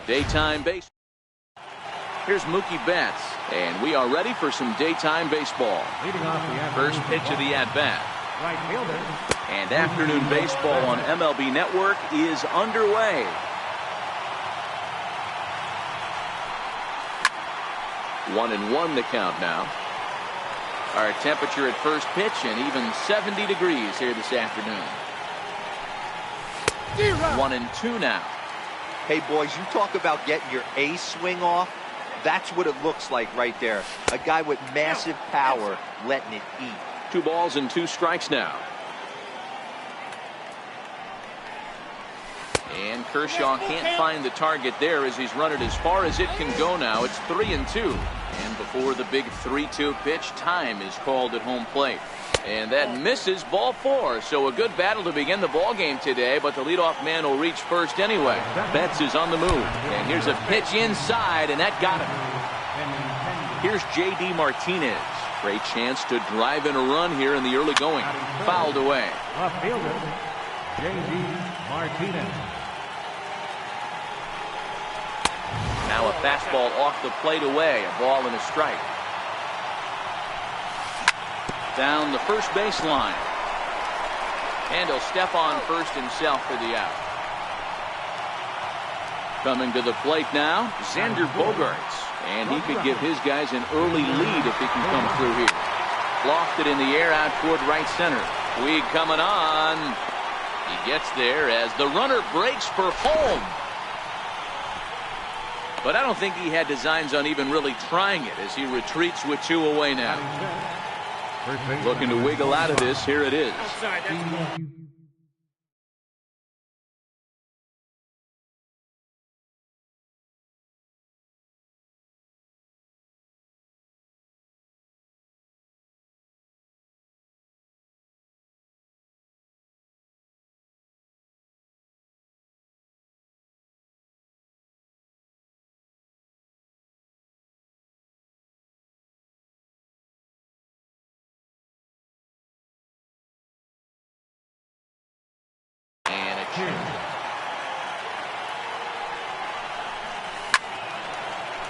Daytime baseball. Here's Mookie Betts, and we are ready for some daytime baseball. First pitch of the at-bat. Right fielder. And afternoon baseball on MLB Network is underway. One and one the count now. Our temperature at first pitch and even 70 degrees here this afternoon. 1-2 now. Hey boys, you talk about getting your A swing off. That's what it looks like right there. A guy with massive power letting it eat. 2 balls and 2 strikes now. And Kershaw can't find the target there as he's run it as far as it can go now. It's 3-2. And before the big 3-2 pitch, time is called at home plate. And that misses, ball 4. So a good battle to begin the ball game today, but the leadoff man will reach first anyway. Betts is on the move. And here's a pitch inside, and that got him. Here's J.D. Martinez. Great chance to drive in a run here in the early going. Fouled away. Left fielder, J.D. Martinez. Now a fastball off the plate away. A ball and a strike. Down the first baseline. And he'll step on first himself for the out. Coming to the plate now, Xander Bogaerts. And he could give his guys an early lead if he can come through here. Lofted in the air out toward right center. Weed coming on. He gets there as the runner breaks for home. But I don't think he had designs on even really trying it as he retreats with 2 away now. Looking to wiggle out of this. Here it is.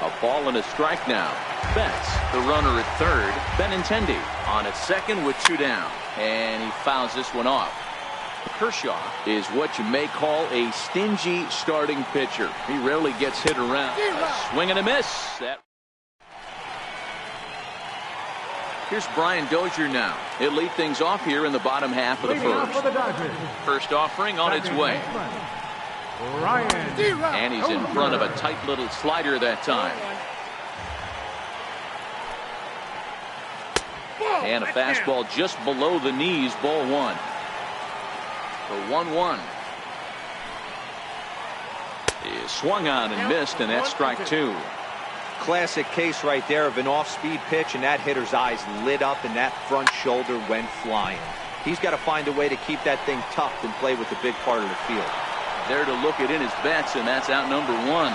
A ball and a strike now. Betts, the runner at third. Benintendi on at second with 2 down. And he fouls this one off. Kershaw is what you may call a stingy starting pitcher. He rarely gets hit around. A swing and a miss. Here's Brian Dozier now. He'll lead things off here in the bottom half of the first. First offering on its way. And he's in front of a tight little slider that time. And a fastball just below the knees, ball 1. The 1-1 is swung on and missed, and that's strike 2. Classic case right there of an off-speed pitch, and that hitter's eyes lit up and that front shoulder went flying. He's got to find a way to keep that thing tucked and play with the big part of the field. There to look it in his bets, and that's out number 1.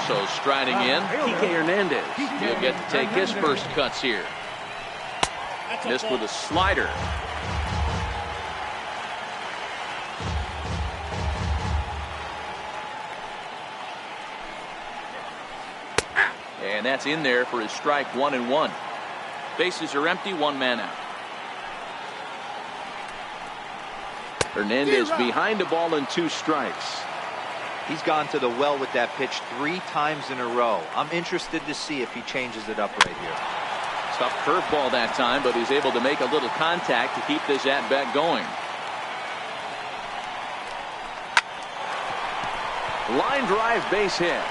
So striding in, Kike Hernandez. He'll get to take his first cuts here. Missed with a slider. And that's in there for his strike, 1-1. Bases are empty, 1 man out. Hernandez behind a ball and 2 strikes. He's gone to the well with that pitch 3 times in a row. I'm interested to see if he changes it up right here. Tough curveball that time, but he's able to make a little contact to keep this at-bat going. Line drive, base hit.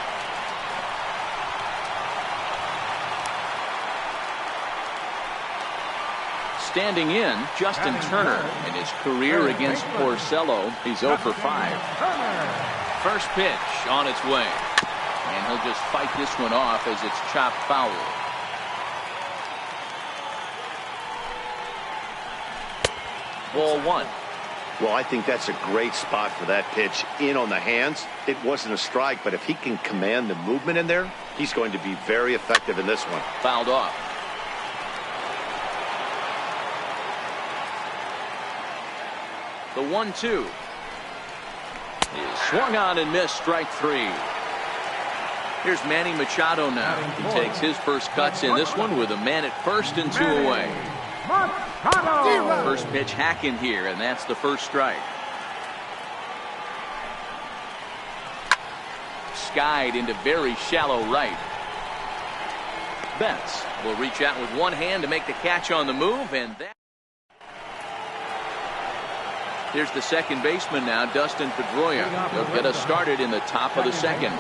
Standing in, Justin Turner. In his career against Porcello, he's 0 for 5. First pitch on its way. And he'll just fight this one off as it's chopped foul. Ball 1. Well, I think that's a great spot for that pitch. In on the hands. It wasn't a strike, but if he can command the movement in there, he's going to be very effective in this one. Fouled off. The 1-2. Is swung on and missed, strike 3. Here's Manny Machado now. He takes his first cuts in this one with a man at first and 2 away. First pitch hacking here, and that's the first strike. Skied into very shallow right. Betts will reach out with one hand to make the catch on the move, and that. Here's the second baseman now, Dustin Pedroia. He'll get us started in the top of the second.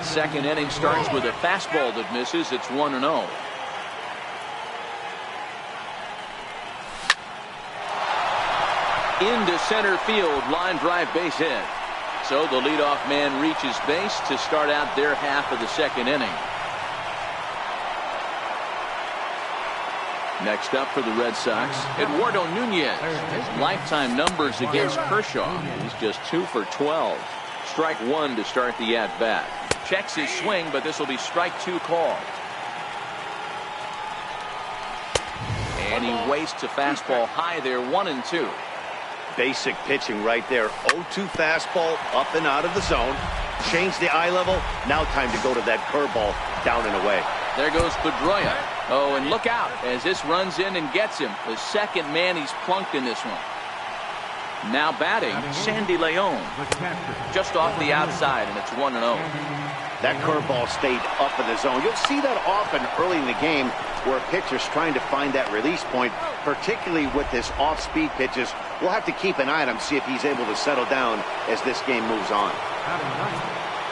Second inning starts with a fastball that misses. It's 1-0. Into center field, line drive, base hit. So the leadoff man reaches base to start out their half of the second inning. Next up for the Red Sox, Eduardo Nunez. His lifetime numbers against Kershaw. He's just 2 for 12. Strike 1 to start the at-bat. Checks his swing, but this will be strike 2 called. And he wastes a fastball high there, 1-2. Basic pitching right there. 0-2 fastball up and out of the zone. Change the eye level. Now time to go to that curveball down and away. There goes Pedroia. Oh, and look out as this runs in and gets him. The second man he's plunked in this one. Now batting, Sandy Leon. Just off the outside, and it's 1-0. That curveball stayed up in the zone. You'll see that often early in the game where a pitcher's trying to find that release point, particularly with this off-speed pitches. We'll have to keep an eye on him, see if he's able to settle down as this game moves on.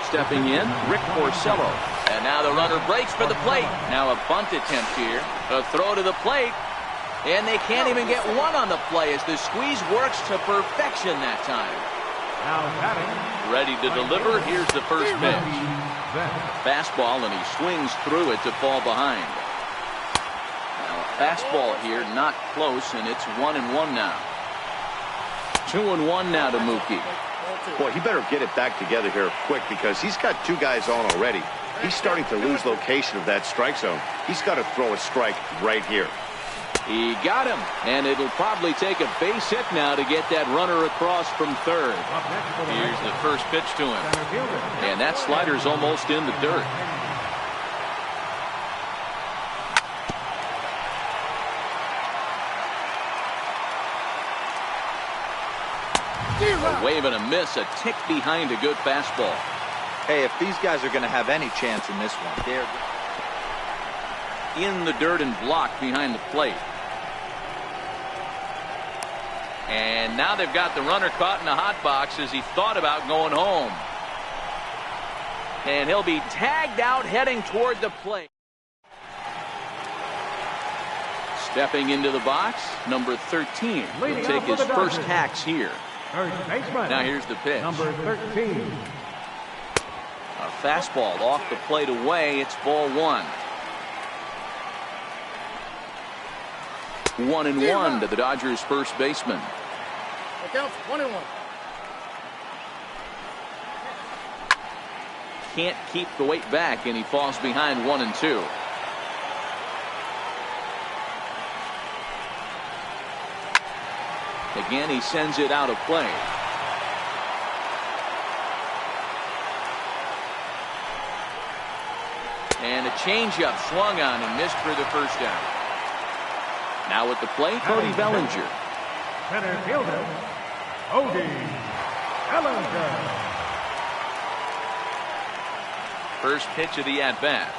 Stepping in, Rick Porcello. And now the runner breaks for the plate. Now a bunt attempt here. A throw to the plate. And they can't even get one on the play as the squeeze works to perfection that time. Ready to deliver. Here's the first pitch. Fastball, and he swings through it to fall behind. Now a fastball here, not close, and it's 1-1 now. 2-1 now to Mookie. Boy, he better get it back together here quick because he's got 2 guys on already. He's starting to lose location of that strike zone. He's got to throw a strike right here. He got him, and it'll probably take a base hit now to get that runner across from third. Here's the first pitch to him, and that slider's almost in the dirt. A wave and a miss, a tick behind a good fastball. Hey, if these guys are going to have any chance in this one, they're in the dirt and blocked behind the plate. And now they've got the runner caught in the hot box as he thought about going home. And he'll be tagged out heading toward the plate. Stepping into the box, number 13 will take his first hacks here. Now here's the pitch. Number 13. A fastball off the plate away. It's ball 1. 1-1 to the Dodgers' first baseman. Look out, 1-1. Can't keep the weight back, and he falls behind 1-2. Again, he sends it out of play. And a changeup swung on and missed for the first out. Now at the plate, Cody Bellinger. Center fielder, Cody Bellinger. First pitch of the at-bat.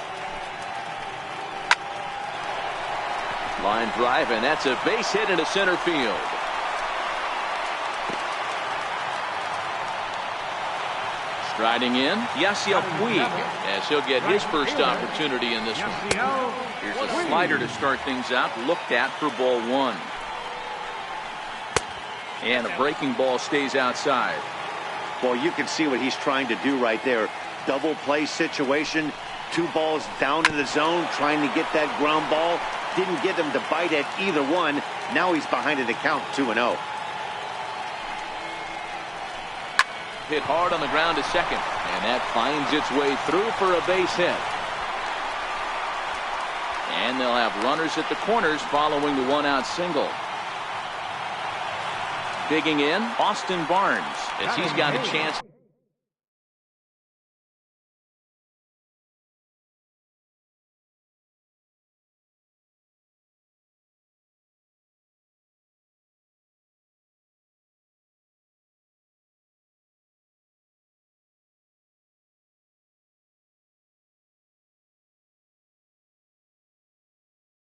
Line drive, and that's a base hit into center field. Striding in, Yasiel Puig, as he'll get his first opportunity in this one. Here's a slider to start things out, looked at for ball 1. And a breaking ball stays outside. Well, you can see what he's trying to do right there. Double play situation, 2 balls down in the zone, trying to get that ground ball. Didn't get him to bite at either one. Now he's behind in the count, 2-0. Hit hard on the ground to second, and that finds its way through for a base hit. And they'll have runners at the corners following the 1-out single. Digging in, Austin Barnes, as he's got a chance.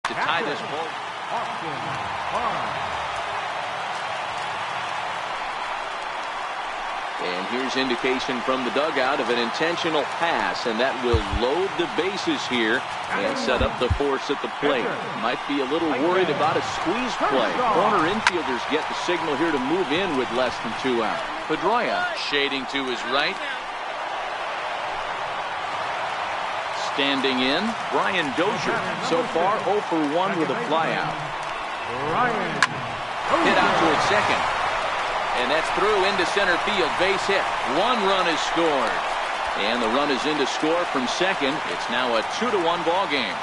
To tie this ball. And here's indication from the dugout of an intentional pass, and that will load the bases here and set up the force at the plate. Might be a little worried about a squeeze play. Corner infielders get the signal here to move in with less than 2 out. Pedroia shading to his right. Standing in, Brian Dozier. So far, 0 for 1 with a flyout. Hit out towards second. And that's through into center field. Base hit. 1 run is scored. And the run is in to score from second. It's now a 2-1 ball game.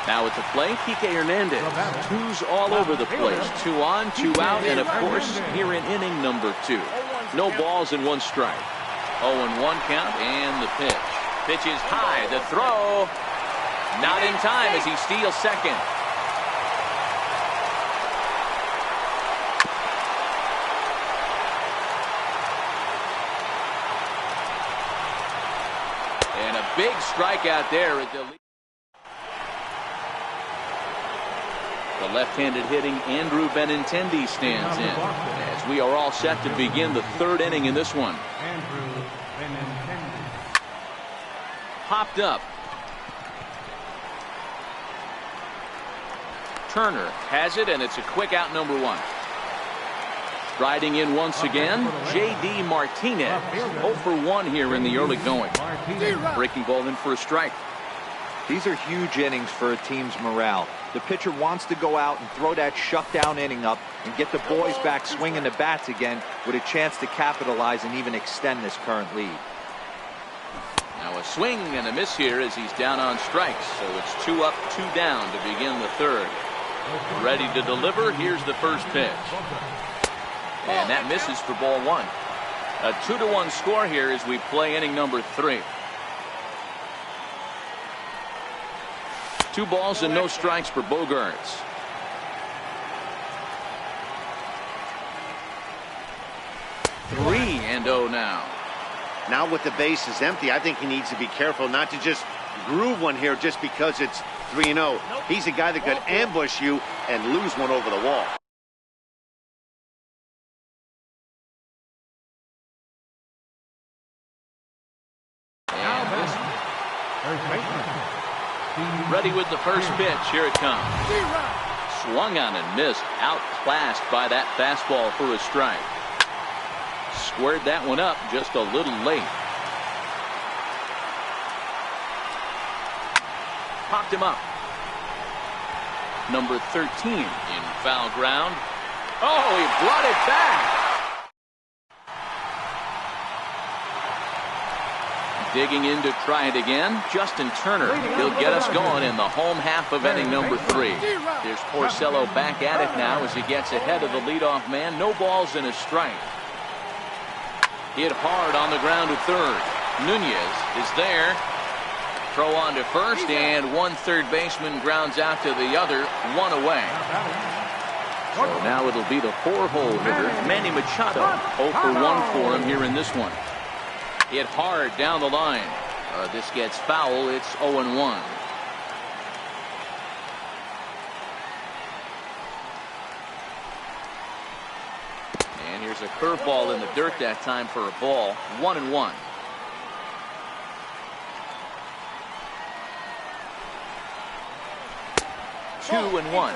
Now at the plate, Kike Hernandez. 2s all over the place. 2 on, 2 out, and of course, here in inning number 2. No balls and 1 strike. 0-1 count, and the pitch. Pitch is high. The throw. Not in time as he steals second. And a big strikeout there at the lead. The left-handed hitting Andrew Benintendi stands in as we are all set to begin the 3rd inning in this one. Popped up. Turner has it, and it's a quick out, number 1. Riding in once again, J.D. Martinez. 0 for 1 here in the early going. Breaking ball in for a strike. These are huge innings for a team's morale. The pitcher wants to go out and throw that shutdown inning up and get the boys back swinging the bats again with a chance to capitalize and even extend this current lead. Now a swing and a miss here as he's down on strikes. So it's 2 up, 2 down to begin the 3rd. Ready to deliver. Here's the first pitch. And that misses for ball 1. A 2-1 score here as we play inning number 3. 2 balls and no strikes for Bogaerts. Three and 0 now. Now with the bases empty, I think he needs to be careful not to just groove one here just because it's 3-0. He's a guy that could ambush you and lose one over the wall. Ready with the first pitch. Here it comes. Swung on and missed. Outclassed by that fastball for a strike. Squared that one up just a little late. Popped him up. Number 13 in foul ground. Oh, he brought it back. Digging in to try it again. Justin Turner. He'll get us going in the home half of inning number 3. There's Porcello back at it now as he gets ahead of the leadoff man. No balls and a strike. Hit hard on the ground to third. Nunez is there. Throw on to first, and 1 third baseman grounds out to the other. 1 away. So now it'll be the 4-hole hitter, Manny Machado. 0 for 1 for him here in this one. Hit hard down the line. This gets foul. It's 0-1. And here's a curveball in the dirt that time for a ball. 1-1. Two and 1.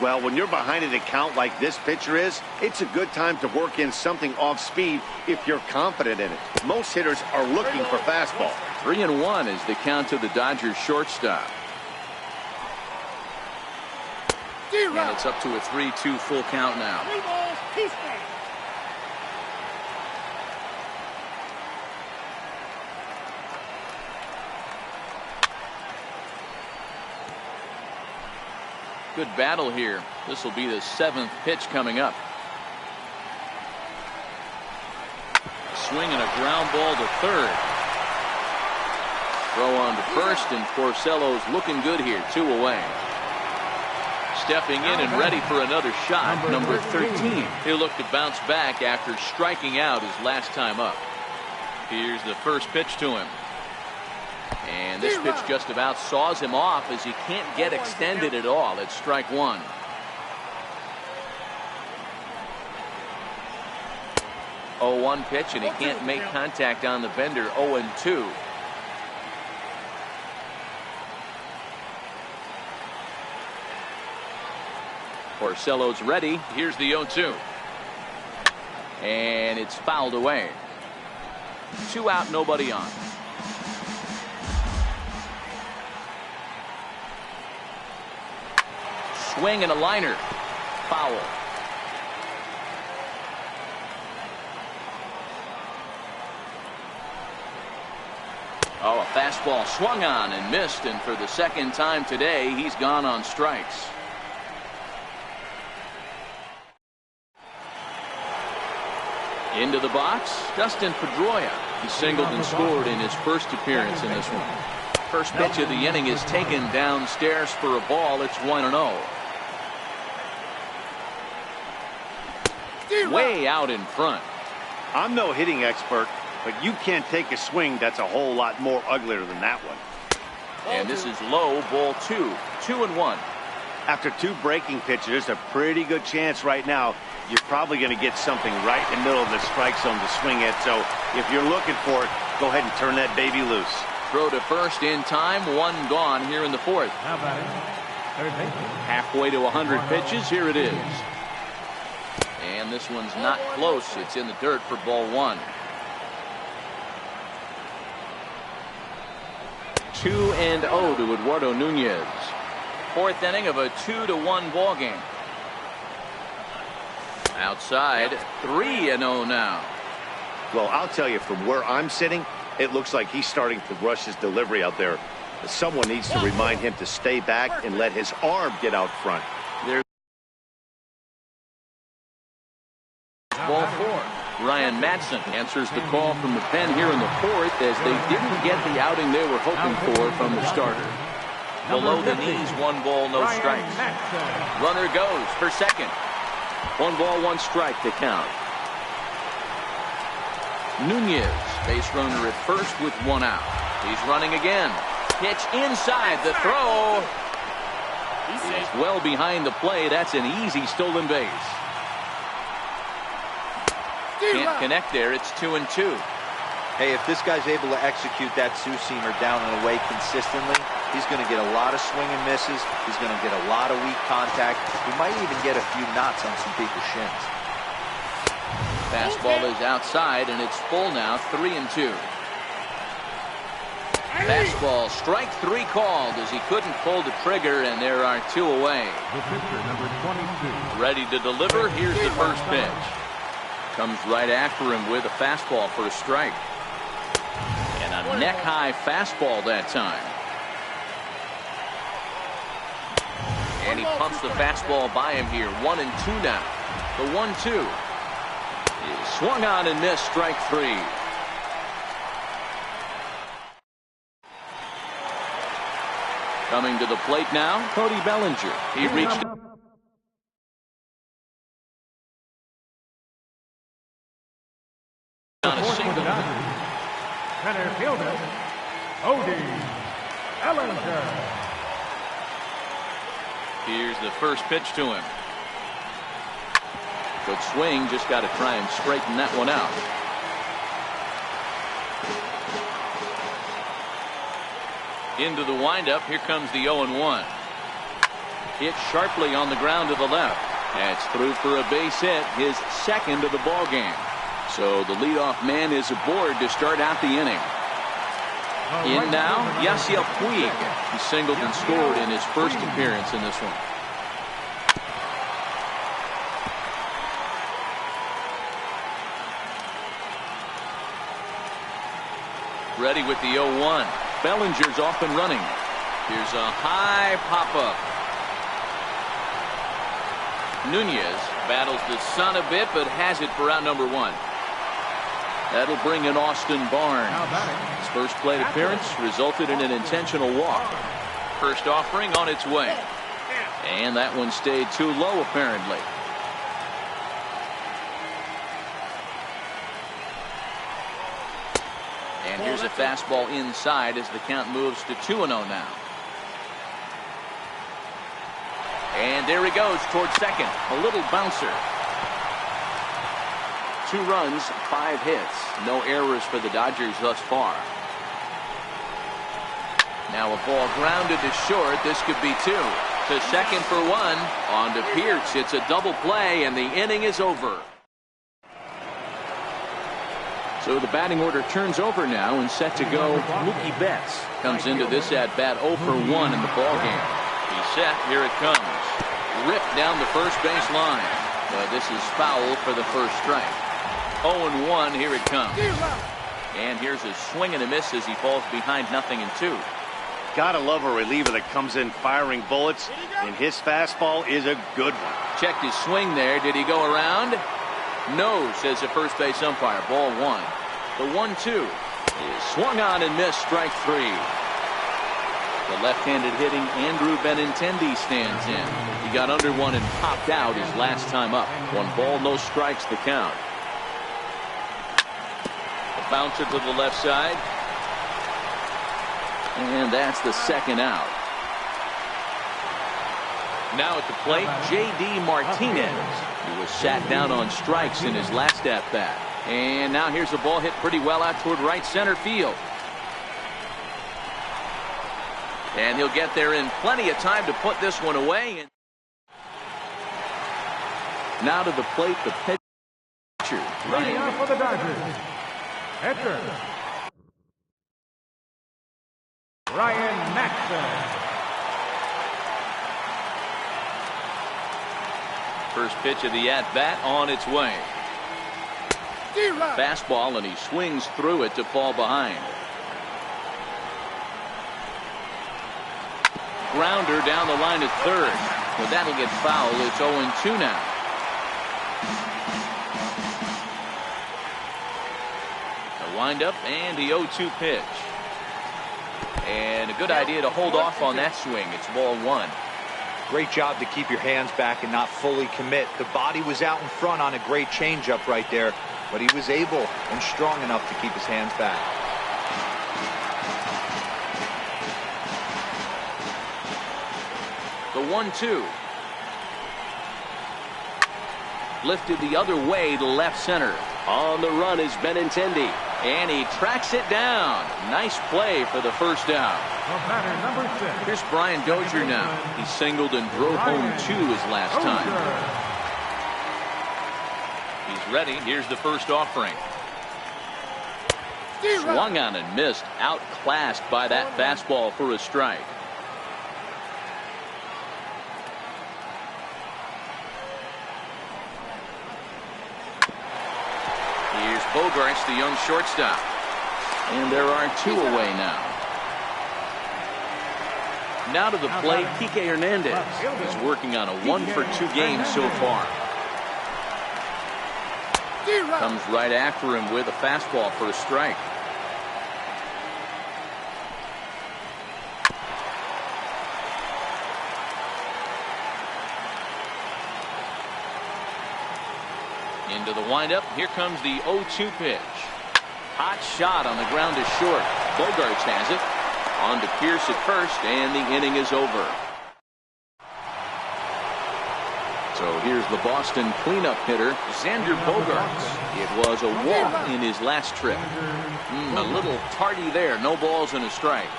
Well, when you're behind an account like this pitcher is, it's a good time to work in something off speed if you're confident in it. Most hitters are looking for fastball. 3-1 is the count to the Dodgers shortstop. And it's up to a 3-2 full count now. Good battle here. This will be the 7th pitch coming up. swing and a ground ball to third. Throw on to first, and Porcello's looking good here, 2 away. Stepping in and ready for another shot, number 13. He'll look to bounce back after striking out his last time up. Here's the first pitch to him. And this pitch just about saws him off as he can't get extended at all. It's strike 1. Oh, 1 pitch, and he can't make contact on the bender. 0-2. Porcello's ready. Here's the 0-2. And it's fouled away. 2 out, nobody on. Swing and a liner. Foul. Oh, a fastball swung on and missed, and for the second time today, he's gone on strikes. Into the box, Dustin Pedroia. He singled and scored in his first appearance in this one. First pitch of the inning is taken downstairs for a ball. It's 1-0. Way out in front. I'm no hitting expert, but you can't take a swing that's a whole lot more uglier than that one. And this is low, ball 2. 2-1. After 2 breaking pitches, there's a pretty good chance right now you're probably going to get something right in the middle of the strike zone to swing at. So if you're looking for it, go ahead and turn that baby loose. Throw to first in time. 1 gone here in the 4th. Halfway to 100 pitches. Here it is. And this one's not close. It's in the dirt for ball 1. 2-0 to Eduardo Nunez. 4th inning of a 2-1 ball game. Outside, 3-0 now. Well, I'll tell you, from where I'm sitting, it looks like he's starting to rush his delivery out there. Someone needs to remind him to stay back and let his arm get out front. There's ball 4. Ryan Madsen answers the call from the pen here in the 4th as they didn't get the outing they were hoping for from the starter. Below the knees, 1 ball, no strikes. Runner goes for second. 1 ball, 1 strike to count. Nunez, base runner at first with 1 out. He's running again. Pitch inside, the throw. He's well behind the play. That's an easy stolen base. Can't connect there. It's 2-2. Hey, if this guy's able to execute that two-seamer down and away consistently, he's going to get a lot of swing and misses. He's going to get a lot of weak contact. He might even get a few knots on some people's shins. Fastball is outside, and it's full now, 3-2. Fastball, strike 3 called as he couldn't pull the trigger, and there are 2 away. Ready to deliver. Here's the first pitch. Comes right after him with a fastball for a strike. And a neck-high fastball that time. And he pumps the fastball by him here. 1-2 now. The 1-2 is swung on and missed. Strike 3. Coming to the plate now, Cody Bellinger. He reached on a single. Center fielder, Bellinger. Here's the first pitch to him. Good swing, just got to try and straighten that one out. Into the windup, here comes the 0-1. Hit sharply on the ground to the left. That's through for a base hit, his second of the ball game. So the leadoff man is aboard to start out the inning. In now, Yasiel Puig. He singled and scored in his first appearance in this one. Ready with the 0-1. Bellinger's off and running. Here's a high pop-up. Nunez battles the sun a bit, but has it for out number 1. That'll bring in Austin Barnes. His first plate appearance resulted in an intentional walk. First offering on its way. And that one stayed too low, apparently. And here's a fastball inside as the count moves to 2-0 now. And there he goes towards second. A little bouncer. 2 runs, 5 hits. No errors for the Dodgers thus far. Now a ball grounded to short. This could be 2. To second for 1. On to Pierce. It's a double play, and the inning is over. So the batting order turns over now and set to go. Mookie Betts comes into this at-bat 0 for 1 in the ballgame. He's set. Here it comes. Ripped down the first base line. But this is foul for the first strike. 0-1. Here it comes. And here's a swing and a miss as he falls behind 0-2. Gotta love a reliever that comes in firing bullets, and his fastball is a good one. Checked his swing there. Did he go around? No, says the first base umpire. Ball 1. The 1-2 is swung on and missed. Strike 3. The left-handed hitting Andrew Benintendi stands in. He got under one and popped out his last time up. 1 ball, no strikes the count. The bouncer to the left side. And that's the second out. Now at the plate, J.D. Martinez, who was sat down on strikes in his last at-bat. And now here's the ball hit pretty well out toward right center field. And he'll get there in plenty of time to put this one away. Now to the plate, the pitcher. Leading off for the Dodgers, pitcher Ryan Maxson. First pitch of the at-bat on its way. Fastball, and he swings through it to fall behind. Grounder down the line at third. But that'll get foul. It's 0-2 now. The windup and the 0-2 pitch. And a good idea to hold off on that swing. It's ball 1. Great job to keep your hands back and not fully commit. The body was out in front on a great changeup right there, but he was able and strong enough to keep his hands back. The 1-2. Lifted the other way to left center. On the run is Benintendi. And he tracks it down. Nice play for the first down. Batter number 6. Here's Brian Dozier now. He singled and drove home 2 his last time. He's ready. Here's the first offering. Swung on and missed. Outclassed by that fastball for a strike. Here's Bogarts, the young shortstop. And there are 2 away now. Now to the plate, Kike Hernandez. He's working on a 1-for-2 game so far. Comes right after him with a fastball for a strike. Into the windup. Here comes the 0-2 pitch. Hot shot on the ground to short. Bogarts has it. On to Pierce at first, and the inning is over. So here's the Boston cleanup hitter, Xander Bogarts. It was a walk in his last trip. A little tardy there. No balls and a strike.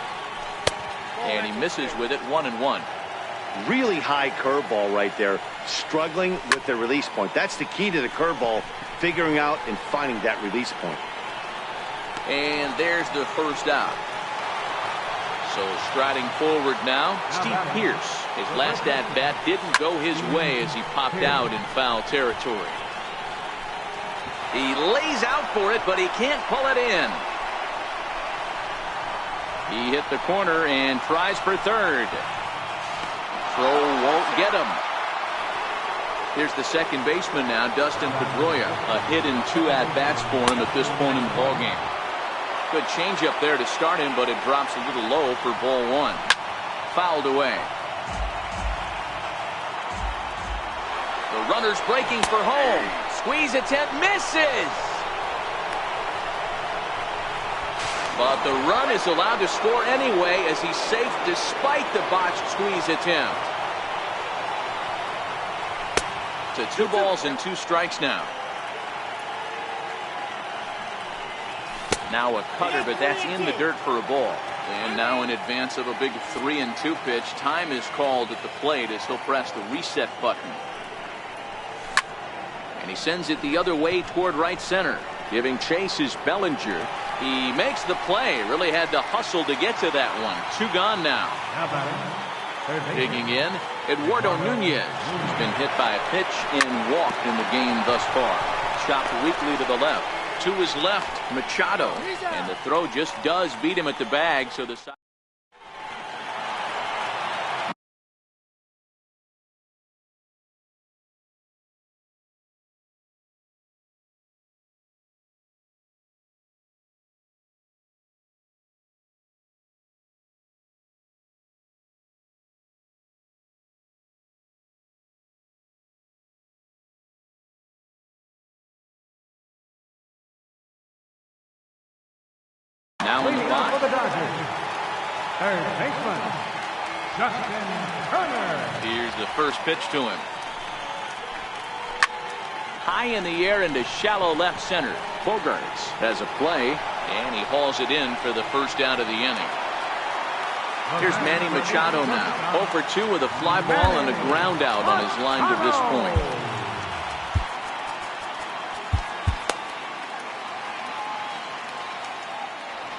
And he misses with it, 1-1. Really high curveball right there. Struggling with the release point. That's the key to the curveball, figuring out and finding that release point. And there's the first out. So striding forward now, Steve Pierce. His last at-bat didn't go his way as he popped out in foul territory. He lays out for it, but he can't pull it in. He hit the corner and tries for third. Throw won't get him. Here's the second baseman now, Dustin Pedroia. A hit in 2 at-bats for him at this point in the ballgame. Good changeup there to start him, but it drops a little low for ball 1. Fouled away. The runner's breaking for home. Squeeze attempt misses. But the run is allowed to score anyway as he's safe despite the botched squeeze attempt. To 2 balls and 2 strikes now. Now a cutter, but that's in the dirt for a ball. And now in advance of a big 3-2 pitch, time is called at the plate as he'll press the reset button. And he sends it the other way toward right center. Giving chase is Bellinger. He makes the play. Really had to hustle to get to that one. 2 gone now. Digging in, Eduardo Nunez. He's been hit by a pitch and walked in the game thus far. Chopped weakly to the left. To his left, Machado. And the throw just does beat him at the bag, so the side. Now in the box. For the Dodgers, third baseman, Justin Turner. Here's the first pitch to him. High in the air into shallow left center. Bogarts has a play, and he hauls it in for the first out of the inning. Here's Manny Machado now. 0 for 2 with a fly ball and a ground out on his line to this point.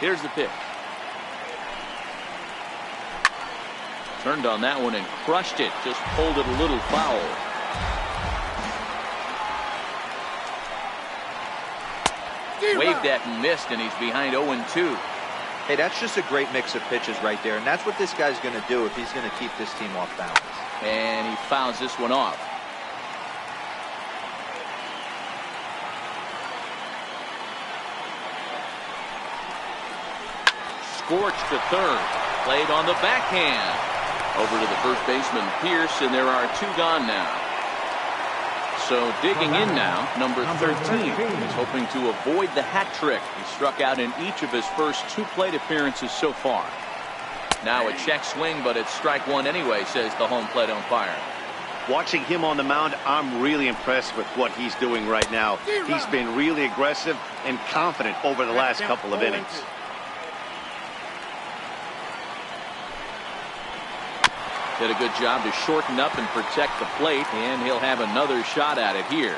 Here's the pitch. Turned on that one and crushed it. Just pulled it a little foul. Waved at and missed, and he's behind 0-2. Hey, that's just a great mix of pitches right there, and that's what this guy's going to do if he's going to keep this team off balance. And he fouls this one off. Scorched to third. Played on the backhand. Over to the first baseman, Pierce, and there are 2 gone now. So digging in now, number 13. He's hoping to avoid the hat trick. He struck out in each of his first 2 plate appearances so far. Now a check swing, but it's strike 1 anyway, says the home plate umpire. Watching him on the mound, I'm really impressed with what he's doing right now. He's been really aggressive and confident over the last couple of innings. Did a good job to shorten up and protect the plate, and he'll have another shot at it here.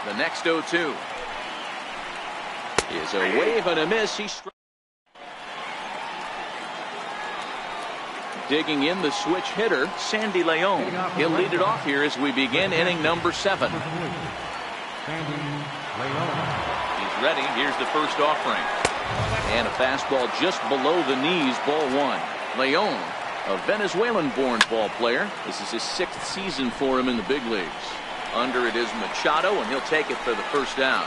The next 0-2 is a wave and a miss. Digging in, the switch hitter, Sandy Leon. He'll lead it off here as we begin inning number 7. He's ready. Here's the first offering. And a fastball just below the knees, ball 1. Leon, a Venezuelan-born ball player. This is his 6th season for him in the big leagues. Under it is Machado, and he'll take it for the first down.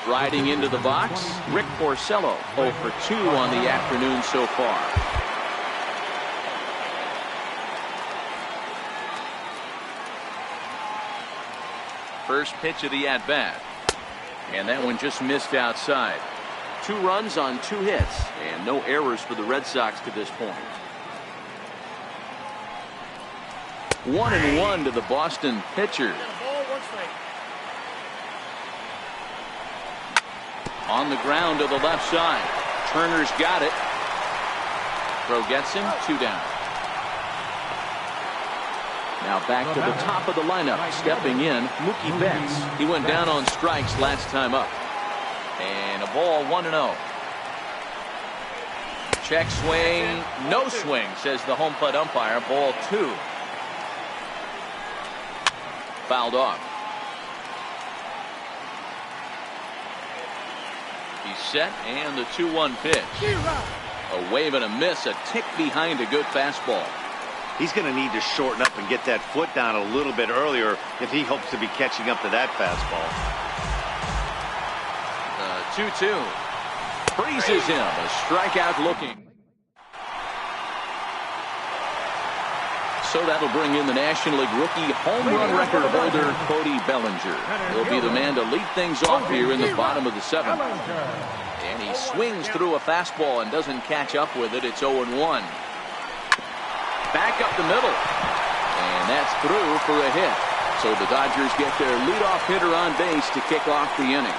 Striding into the box, Rick Porcello, 0 for 2 on the afternoon so far. First pitch of the at-bat. And that one just missed outside. 2 runs on 2 hits, and no errors for the Red Sox to this point. 1-1 to the Boston pitcher. On the ground to the left side. Turner's got it. Throw gets him, 2 down. Now back to the top of the lineup. Stepping in, Mookie Betts. He went down on strikes last time up. And a ball, 1-0. Check swing, no swing, says the home plate umpire. Ball 2. Fouled off. He's set, and the 2-1 pitch. A wave and a miss, a tick behind a good fastball. He's going to need to shorten up and get that foot down a little bit earlier if he hopes to be catching up to that fastball. 2-2. Freezes him. A strikeout looking. So that'll bring in the National League rookie home run record holder, Cody Bellinger. He'll be the man to lead things off here in the bottom of the 7th. And he swings through a fastball and doesn't catch up with it. It's 0-1. Back up the middle. And that's through for a hit. So the Dodgers get their leadoff hitter on base to kick off the inning.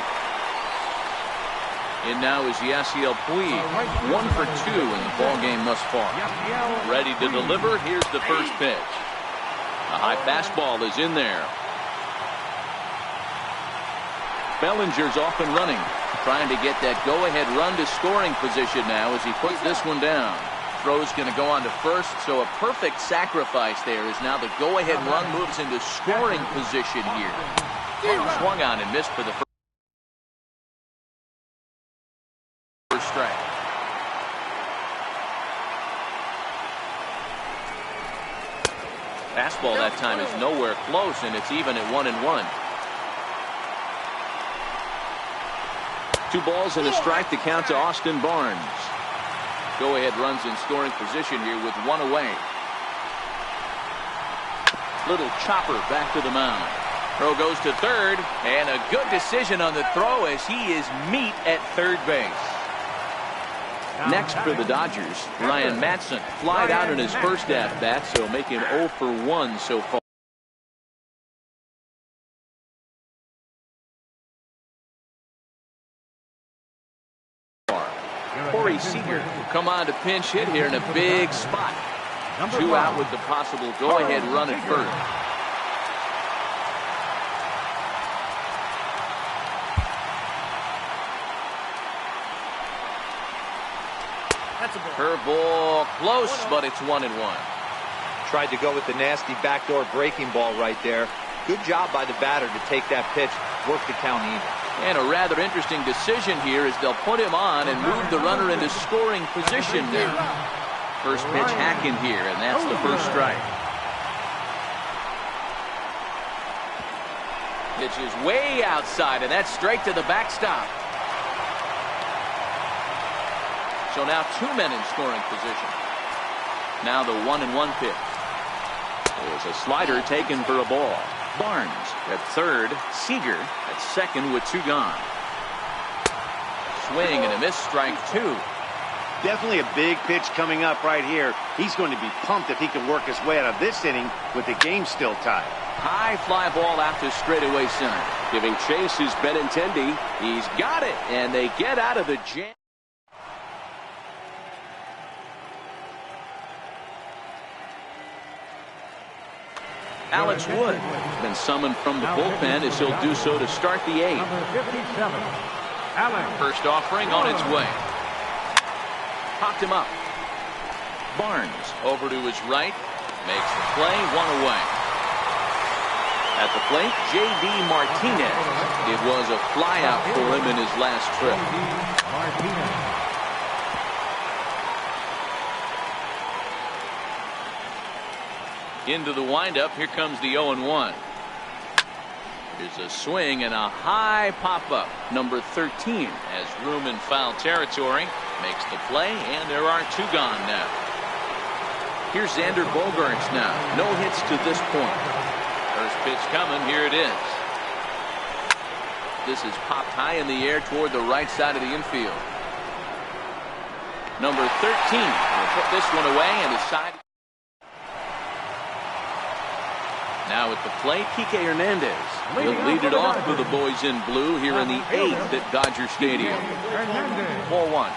And now is Yasiel Puig, 1 for 2 in the ballgame thus far. Ready to deliver. Here's the first pitch. A high fastball is in there. Bellinger's off and running, trying to get that go-ahead run to scoring position now as he puts this one down. Throw's going to go on to first, so a perfect sacrifice there is now the go-ahead run moves into scoring position here. Swung on and missed for the first strike. Fastball that time is nowhere close, and it's even at 1-1. 2 balls and a strike to count to Austin Barnes. Go-ahead runs in scoring position here with 1 away. Little chopper back to the mound. Throw goes to third, and a good decision on the throw as he is meat at third base. Next for the Dodgers, Ryan Madson flied out in his first at-bat, so making 0 for 1 so far. Corey Seager will come on to pinch hit here in a big spot. 2 out with the possible go-ahead run at first. Curveball close, but it's 1-1. Tried to go with the nasty backdoor breaking ball right there. Good job by the batter to take that pitch, work the count even. And a rather interesting decision here is they'll put him on and move the runner into scoring position now. First pitch hack in here, and that's the first strike. Pitch is way outside, and that's straight to the backstop. So now 2 men in scoring position. Now the 1-1 pitch. There's a slider taken for a ball. Barnes at third, Seager at second with 2 gone. Swing and a miss, strike 2. Definitely a big pitch coming up right here. He's going to be pumped if he can work his way out of this inning with the game still tied. High fly ball out to straightaway center. Giving chase is Benintendi. He's got it, and they get out of the jam. Alex Wood has been summoned from the bullpen as he'll do so to start the 8th. First offering on its way. Popped him up. Barnes over to his right. Makes the play, 1 away. At the plate, J.D. Martinez. It was a flyout for him in his last trip. Into the windup. Here comes the 0-1. Here's a swing and a high pop-up. Number 13 has room in foul territory. Makes the play, and there are 2 gone now. Here's Xander Bogaerts now. No hits to this point. First pitch coming. Here it is. This is popped high in the air toward the right side of the infield. Number 13 will put this one away and decide. Now at the plate, Kike Hernandez. He'll lead it off for the boys in blue here in the 8th at Dodger Stadium. 4-1.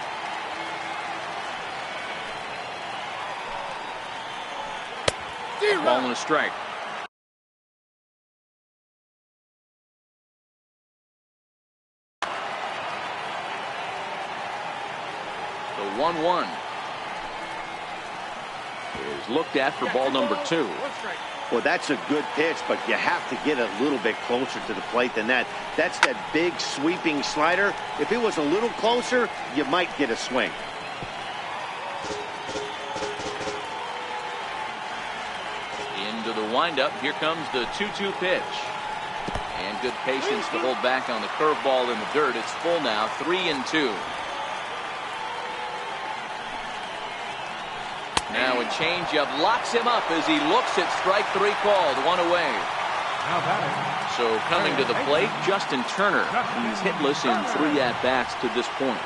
Ball and a strike. The 1-1 is looked at for ball number 2. Well, that's a good pitch, but you have to get a little bit closer to the plate than that. That's that big sweeping slider. If it was a little closer, you might get a swing. Into the windup. Here comes the 2-2 pitch. And good patience to hold back on the curveball in the dirt. It's full now, 3-2. Now a changeup locks him up as he looks at strike 3 called. 1 away. So coming to the plate, Justin Turner. He's hitless in 3 at-bats to this point.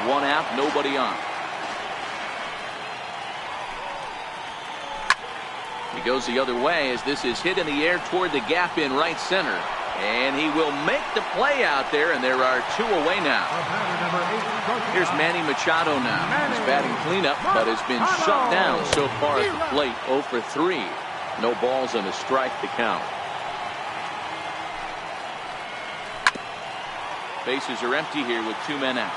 1 out, nobody on. He goes the other way as this is hit in the air toward the gap in right center. And he will make the play out there, and there are 2 away now. Here's Manny Machado now. He's batting cleanup, but has been shut down so far at the plate. 0 for 3. No balls and a strike to count. Bases are empty here with 2 men out.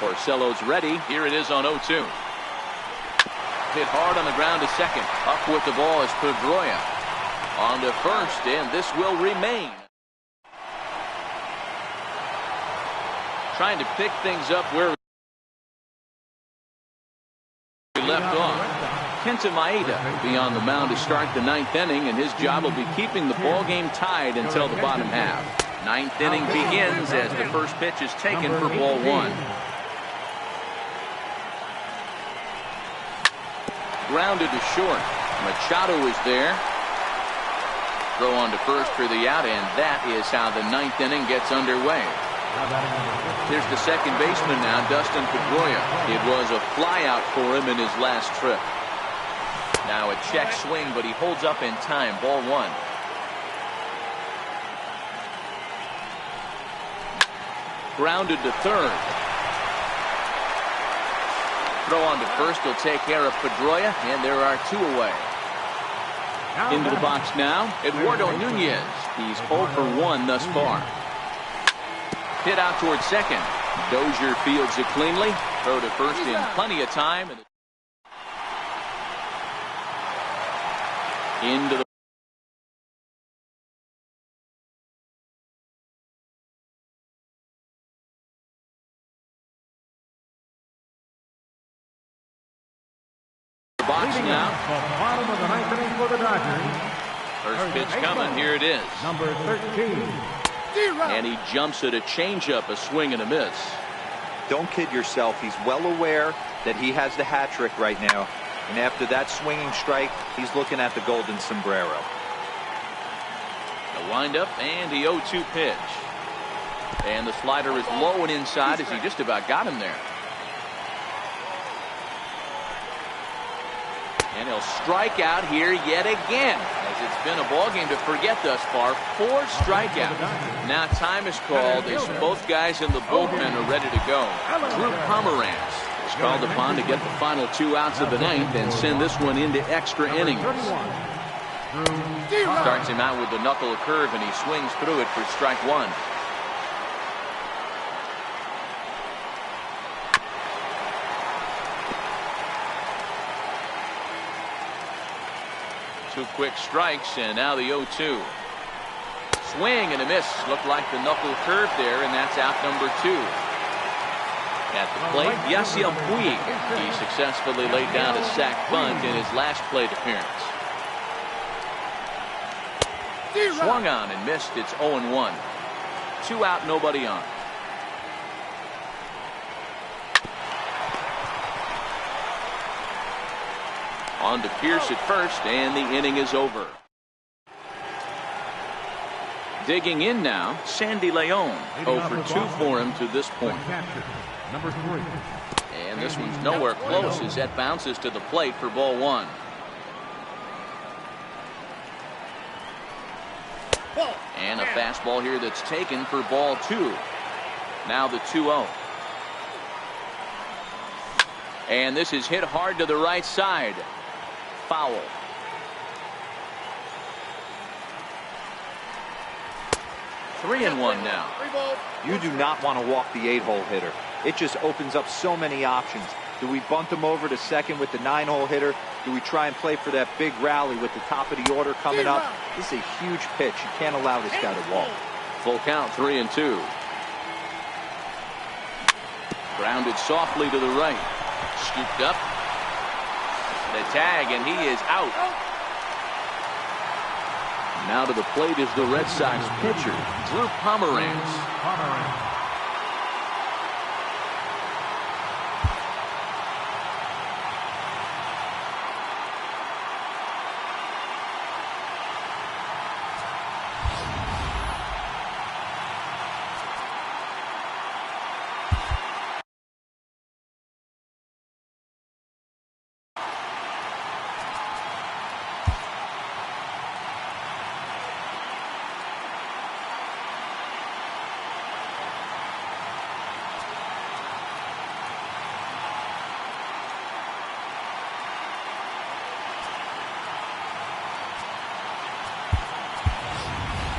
Porcello's ready. Here it is on 0-2. Hit hard on the ground to second. Up with the ball is Pedroia. On to first, and this will remain. Trying to pick things up where we left off. Kenta Maeda will be on the mound to start the 9th inning, and his job will be keeping the ball game tied until the bottom half. 9th inning begins as the first pitch is taken for ball 1. Grounded to short. Machado is there. Throw on to first for the out, and that is how the 9th inning gets underway. Here's the second baseman now, Dustin Pedroia. It was a flyout for him in his last trip. Now a check swing, but he holds up in time. Ball 1. Grounded to third. Throw on to first will take care of Pedroia, and there are 2 away. Into the box now, Eduardo Nunez. He's 0 for 1 thus far. Hit out towards second. Dozier fields it cleanly. Throw to first in plenty of time. Into the box now. Bottom of the 9th inning for the Dodgers. First pitch coming. Here it is. Number 13. And he jumps at a changeup, a swing and a miss. Don't kid yourself. He's well aware that he has the hat trick right now. And after that swinging strike, he's looking at the golden sombrero. The windup and the 0-2 pitch. And the slider is low and inside as he just about got him there. And he'll strike out here yet again, as it's been a ballgame to forget thus far. 4 strikeouts. Now time is called as both guys in the bullpen are ready to go. Drew Pomeranz is called upon to get the final 2 outs of the 9th and send this one into extra innings. Starts him out with the knuckle curve, and he swings through it for strike 1. Two quick strikes, and now the 0-2. Swing and a miss. Looked like the knuckle curve there, and that's out number 2. At the plate, Yasiel Puig. He successfully laid down a sac bunt in his last plate appearance. Swung on and missed. It's 0-1. 2 out, nobody on. On to Pierce at first, and the inning is over. Digging in now, Sandy Leon. 0 for 2 for him to this point. Number 3. And this one's nowhere close as that bounces to the plate for ball 1. And a fastball here that's taken for ball 2. Now the 2-0. And this is hit hard to the right side. Foul. 3-1 now. You do not want to walk the 8-hole hitter. It just opens up so many options. Do we bunt him over to second with the 9-hole hitter? Do we try and play for that big rally with the top of the order coming up? This is a huge pitch. You can't allow this guy to walk. Full count, 3-2. Grounded softly to the right. Scooped up. The tag, and he is out. Now to the plate is the Red Sox pitcher, Drew Pomeranz.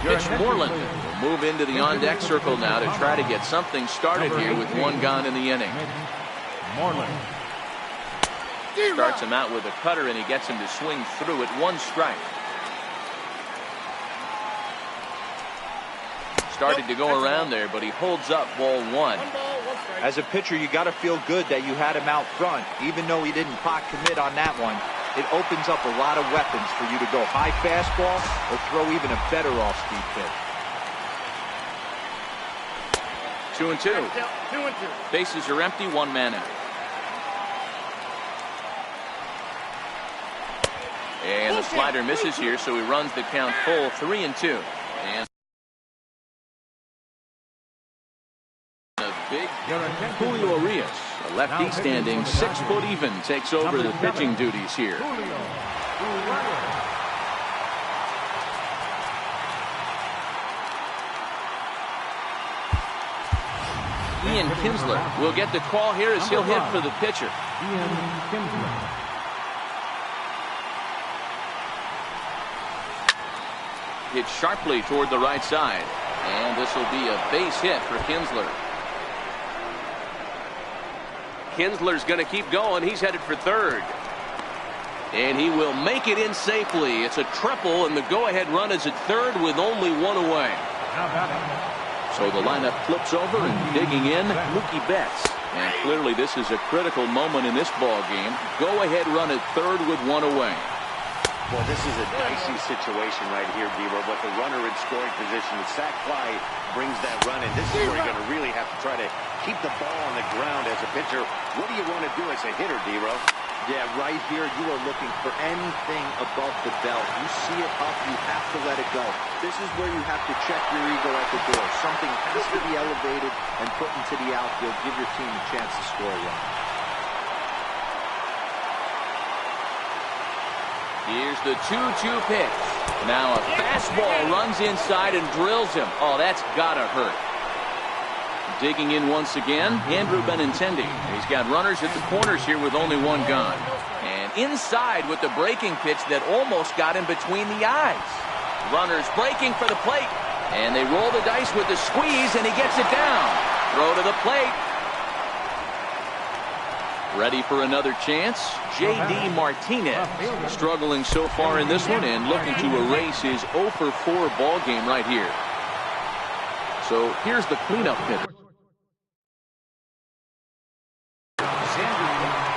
Pitch Moreland will move into the on-deck circle now to try to get something started here with one gone in the inning. Moreland. Starts him out with a cutter, and he gets him to swing through at 1 strike. Started to go around there, but he holds up ball 1. As a pitcher, you got to feel good that you had him out front, even though he didn't pot commit on that one. It opens up a lot of weapons for you to go high fastball or throw even a better off-speed pitch. 2-2. Bases are empty, 1 man out. And the slider misses here, so he runs the count full, 3-2. And a big Julio Urias, a lefty standing 6 foot even, takes over the pitching duties here. Ian Kinsler will get the call here as he'll hit for the pitcher. Ian Kinsler. Hit sharply toward the right side, and this will be a base hit for Kinsler. Kinsler's going to keep going. He's headed for third, and he will make it in safely. It's a triple, and the go-ahead run is at third with only 1 away. So the lineup flips over, and digging in, Mookie Betts. And clearly this is a critical moment in this ball game. Go-ahead run at third with 1 away. Well, this is a dicey situation right here, D-Row, but the runner in scoring position, the sac fly brings that run, and this is where you're going to really have to try to keep the ball on the ground as a pitcher. What do you want to do as a hitter, D-Row? Yeah, right here you are looking for anything above the belt. You see it up, you have to let it go. This is where you have to check your ego at the door. Something has to be elevated and put into the outfield. Give your team a chance to score a run. Here's the 2-2 pitch. Now a fastball runs inside and drills him. Oh, that's gotta hurt. Digging in once again, Andrew Benintendi. He's got runners at the corners here with only 1 gone. And inside with the breaking pitch that almost got him between the eyes. Runners breaking for the plate. And they roll the dice with the squeeze, and he gets it down. Throw to the plate. Ready for another chance? J.D. Martinez struggling so far in this one and looking to erase his 0-for-4 ball game right here. So here's the cleanup hitter.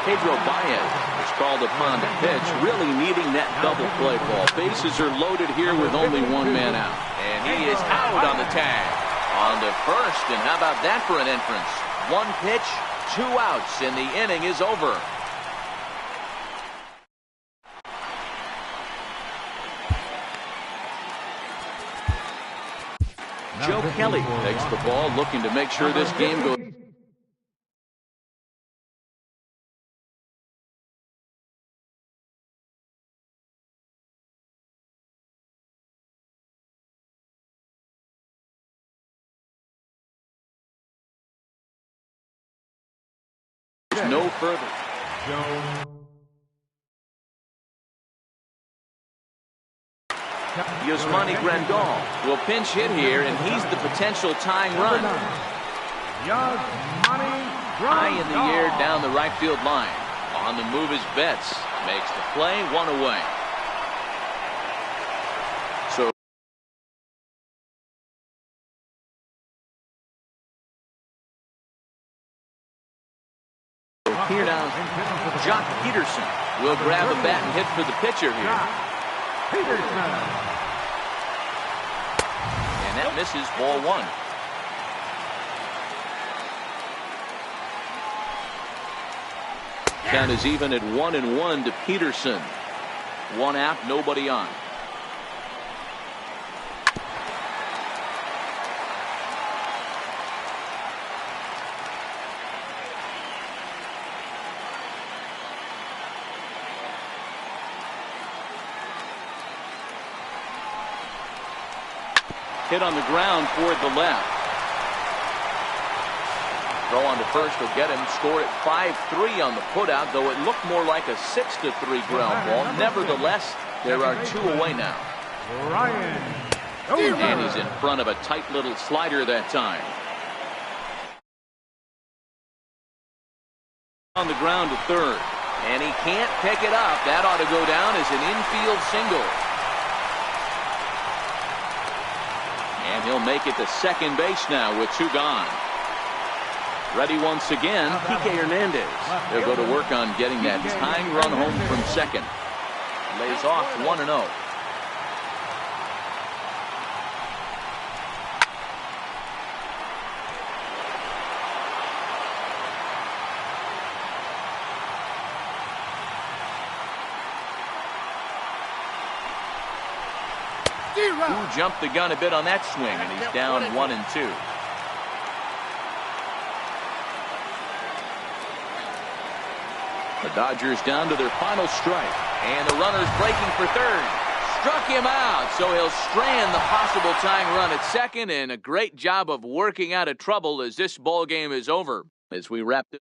Pedro Baez is called upon to pitch, really needing that double play ball. Bases are loaded here with only 1 man out. And he is out on the tag. On to first, and how about that for an entrance? 1 pitch, 2 outs, and the inning is over. Joe Kelly takes the ball, looking to make sure this game goes. No further. Yasmani Grandal will pinch hit here, and he's the potential tying run. High in the air down the right field line. On the move is Betts. Makes the play, one away. So here now, Jock Peterson will grab a bat and hit for the pitcher here. And that misses, ball one. Count is even at 1-1 to Peterson. One out, nobody on. Hit on the ground toward the left. Throw on to first will get him. Score at 5-3 on the putout, though it looked more like a 6-3 ground ball. Nevertheless, there are two away now. And he's in front of a tight little slider that time. On the ground to third. And he can't pick it up. That ought to go down as an infield single. And he'll make it to second base now with two gone. Ready once again, Kike Hernandez. They'll go to work on getting that tying run home from second. Lays off 1-0. Who jumped the gun a bit on that swing, and he's down 1-2. The Dodgers down to their final strike, and the runner's breaking for third. Struck him out, so he'll strand the possible tying run at second, and a great job of working out of trouble as this ball game is over. As we wrap it.